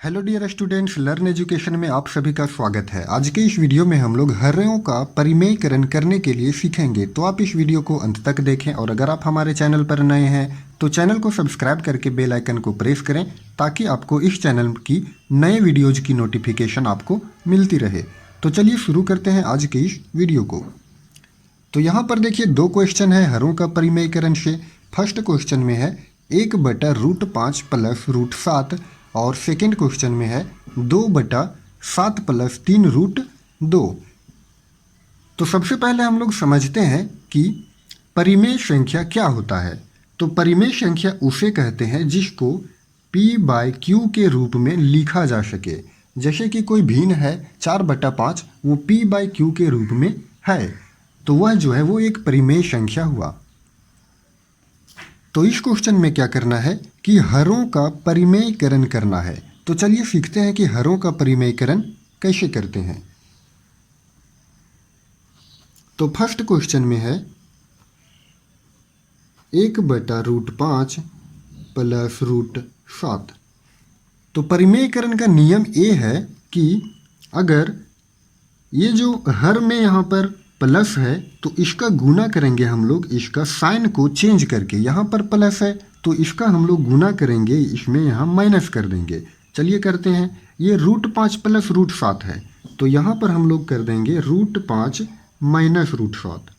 Hello dear students, learn education में आप सभी का स्वागत है। आज के इस वीडियो में हम लोग हर्रों का परिमेयकरण करने के लिए सीखेंगे, तो आप इस वीडियो को अंत तक देखें। और अगर आप हमारे चैनल पर नए हैं तो चैनल को सब्सक्राइब करके बेल आइकन को प्रेस करें, ताकि आपको इस चैनल की नए वीडियोज की नोटिफिकेशन आपको मिलती रहे। तो चलिए शुरू करते हैं आज के इस वीडियो को। तो यहाँ पर देखिए दो क्वेश्चन है हरों का परिमेयकरण से। फर्स्ट क्वेश्चन में है 1/√5 प्लस √7 और सेकेंड क्वेश्चन में है 2/7 प्लस 3√2। तो सबसे पहले हम लोग समझते हैं कि परिमेय संख्या क्या होता है। तो परिमेय संख्या उसे कहते हैं जिसको p/q के रूप में लिखा जा सके। जैसे कि कोई भिन्न है 4/5, वो p/q के रूप में है, तो वह जो है वो एक परिमेय संख्या हुआ। तो इस क्वेश्चन में क्या करना है कि हरों का परिमेयकरण करना है। तो चलिए सीखते हैं कि हरों का परिमेयकरण कैसे करते हैं। तो फर्स्ट क्वेश्चन में है 1/√5 प्लस √7। तो परिमेयकरण का नियम ये है कि अगर ये जो हर में यहाँ पर प्लस है तो इसका गुना करेंगे हम लोग, इसका साइन को चेंज करके। यहाँ पर प्लस है तो इसका हम लोग गुना करेंगे, इसमें यहाँ माइनस कर देंगे। चलिए करते हैं। ये √5 प्लस √7 है, तो यहाँ पर हम लोग कर देंगे √5 माइनस √7।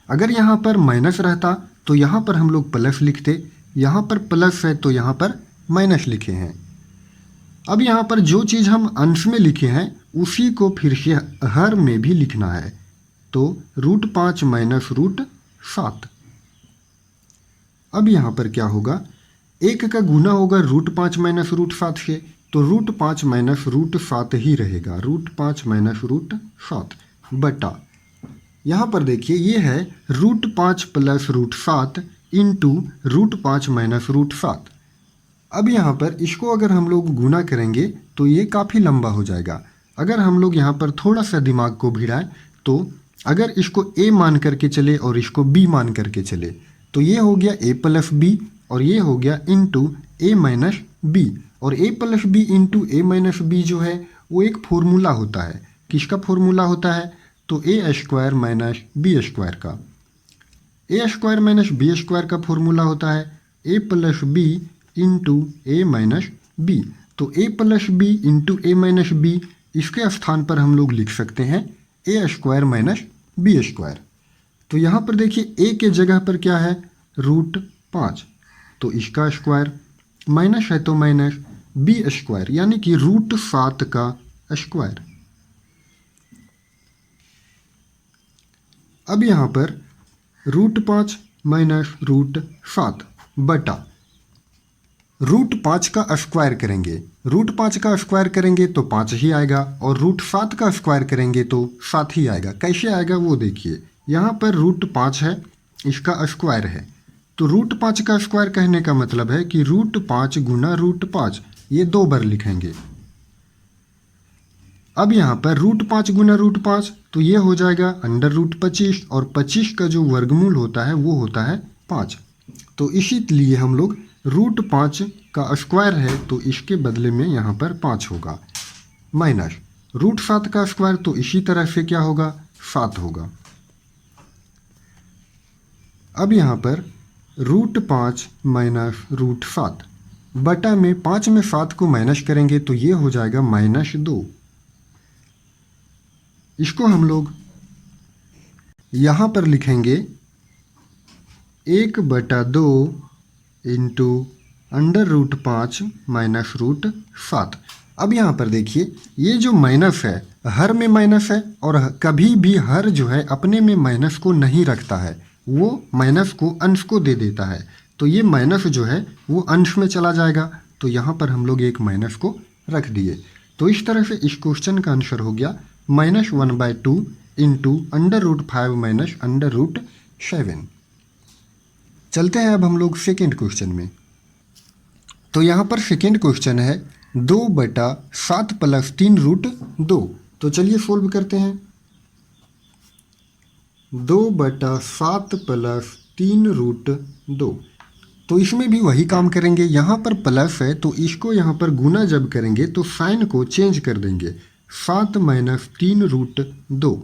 अगर यहाँ पर माइनस रहता तो यहाँ पर हम लोग प्लस लिखते, यहाँ पर प्लस है तो यहाँ पर माइनस लिखे हैं। अब यहाँ पर जो चीज़ हम अंश में लिखे हैं उसी को फिर से हर में भी लिखना है। तो √5 माइनस √7। अब यहाँ पर क्या होगा, एक का गुना होगा √5 माइनस √7 से, तो √5 माइनस √7 ही रहेगा। √5 माइनस √7 बटा, यहाँ पर देखिए ये है √5 प्लस √7 इंटू √5 माइनस √7। अब यहाँ पर इसको अगर हम लोग गुना करेंगे तो ये काफ़ी लंबा हो जाएगा। अगर हम लोग यहाँ पर थोड़ा सा दिमाग को भिड़ाएं तो अगर इसको a मान करके चले और इसको b मान करके चले तो ये हो गया a प्लस बी और ये हो गया इंटू a माइनस बी। और a plus b into a minus b जो है वो एक फॉर्मूला होता है। किसका फॉर्मूला होता है? तो a² माइनस b² का। a² माइनस b² का फॉर्मूला होता है a plus b into a minus b. तो a plus b into a minus b, इसके स्थान पर हम लोग लिख सकते हैं a² माइनस b²। तो यहाँ पर देखिए a के जगह पर क्या है √5, तो इसका स्क्वायर, माइनस है तो माइनस b², यानी कि √7 का स्क्वायर। अब यहाँ पर √5 माइनस √7 बटा √5 का स्क्वायर करेंगे। √5 का स्क्वायर करेंगे तो 5 ही आएगा, और √7 का स्क्वायर करेंगे तो 7 ही आएगा। कैसे आएगा वो देखिए, यहाँ पर √5 है, इसका स्क्वायर है, तो √5 का स्क्वायर कहने का मतलब है कि √5 गुना √5, ये 2 बार लिखेंगे। अब यहाँ पर √5 गुना √5 तो ये हो जाएगा √25, और 25 का जो वर्गमूल होता है वो होता है 5। तो इसीलिए हम लोग √5 का स्क्वायर है तो इसके बदले में यहाँ पर 5 होगा, माइनस √7 का स्क्वायर, तो इसी तरह से क्या होगा 7 होगा। अब यहाँ पर √5 माइनस √7 बटा में 5 में 7 को माइनस करेंगे तो ये हो जाएगा -2। इसको हम लोग यहाँ पर लिखेंगे 1/2 इंटू √5 माइनस √7। अब यहाँ पर देखिए ये जो माइनस है, हर में माइनस है, और कभी भी हर जो है अपने में माइनस को नहीं रखता है, वो माइनस को अंश को दे देता है। तो ये माइनस जो है वो अंश में चला जाएगा, तो यहाँ पर हम लोग एक माइनस को रख दिए। तो इस तरह से इस क्वेश्चन का आंसर हो गया -1/2 इंटू √5 माइनस √7। चलते हैं अब हम लोग सेकेंड क्वेश्चन में। तो यहाँ पर सेकेंड क्वेश्चन है 2/7 प्लस 3√2। तो चलिए सोल्व करते हैं। 2/7 प्लस 3√2। तो इसमें भी वही काम करेंगे। यहाँ पर प्लस है तो इसको यहाँ पर गुना जब करेंगे तो साइन को चेंज कर देंगे। 7 माइनस 3√2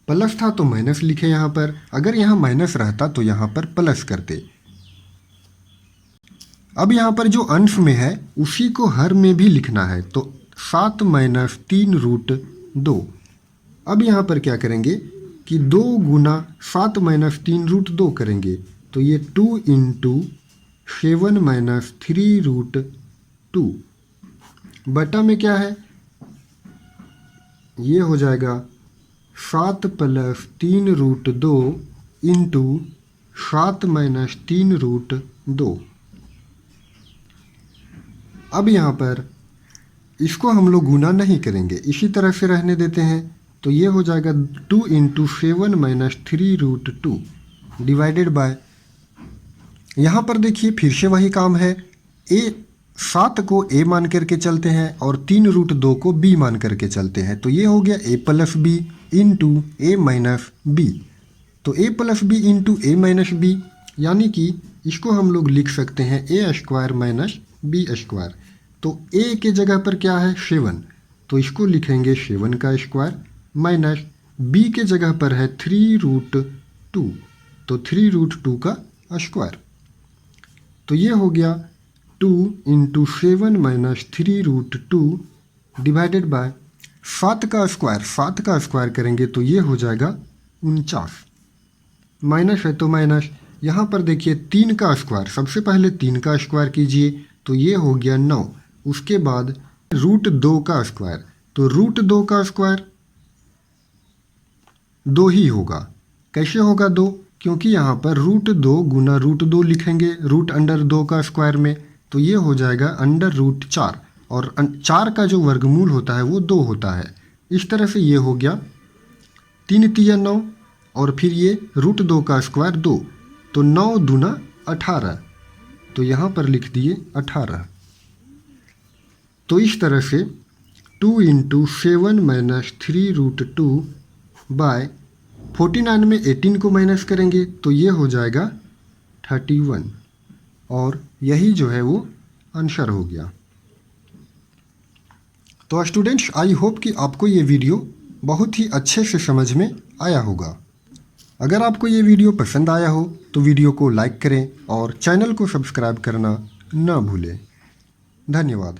प्लस था तो माइनस लिखे यहाँ पर, अगर यहाँ माइनस रहता तो यहाँ पर प्लस करते। अब यहाँ पर जो अंश में है उसी को हर में भी लिखना है, तो 7 माइनस 3√2। अब यहाँ पर क्या करेंगे कि 2 गुना 7 माइनस 3√2 करेंगे, तो ये 2 इंटू 7 माइनस 3√2 बटा में क्या है, ये हो जाएगा 7 प्लस 3√2 इंटू 7 माइनस 3√2। अब यहाँ पर इसको हम लोग गुना नहीं करेंगे, इसी तरह से रहने देते हैं, तो ये हो जाएगा 2 इंटू 7 माइनस 3√2 डिवाइडेड बाय, यहाँ पर देखिए फिर से वही काम है। 7 को a मान करके चलते हैं और 3√2 को b मान करके चलते हैं, तो ये हो गया a plus b into a minus b. तो a plus b into a minus b, यानी कि इसको हम लोग लिख सकते हैं a² माइनस b²। तो a के जगह पर क्या है 7, तो इसको लिखेंगे 7 का स्क्वायर माइनस b के जगह पर है 3√2, तो 3√2 का स्क्वायर। तो ये हो गया 2 इंटू 7 माइनस 3√2 डिवाइडेड बाय 7 का स्क्वायर। 7 का स्क्वायर करेंगे तो ये हो जाएगा 49, माइनस है तो माइनस। यहाँ पर देखिए 3 का स्क्वायर, सबसे पहले 3 का स्क्वायर कीजिए तो ये हो गया 9, उसके बाद √2 का स्क्वायर, तो √2 का स्क्वायर 2 ही होगा। कैसे होगा 2, क्योंकि यहाँ पर √2 गुना √2 लिखेंगे √2 का स्क्वायर में, तो ये हो जाएगा √4, और 4 का जो वर्गमूल होता है वो 2 होता है। इस तरह से ये हो गया 3 तिया 9, और फिर ये √2 का स्क्वायर 2, तो 9 दूना 18, तो यहाँ पर लिख दिए 18। तो इस तरह से 2 इंटू 7 माइनस 3√2 बाय 49 में 18 को माइनस करेंगे तो ये हो जाएगा 31, और यही जो है वो आंसर हो गया। तो स्टूडेंट्स, आई होप कि आपको ये वीडियो बहुत ही अच्छे से समझ में आया होगा। अगर आपको ये वीडियो पसंद आया हो तो वीडियो को लाइक करें और चैनल को सब्सक्राइब करना ना भूलें। धन्यवाद।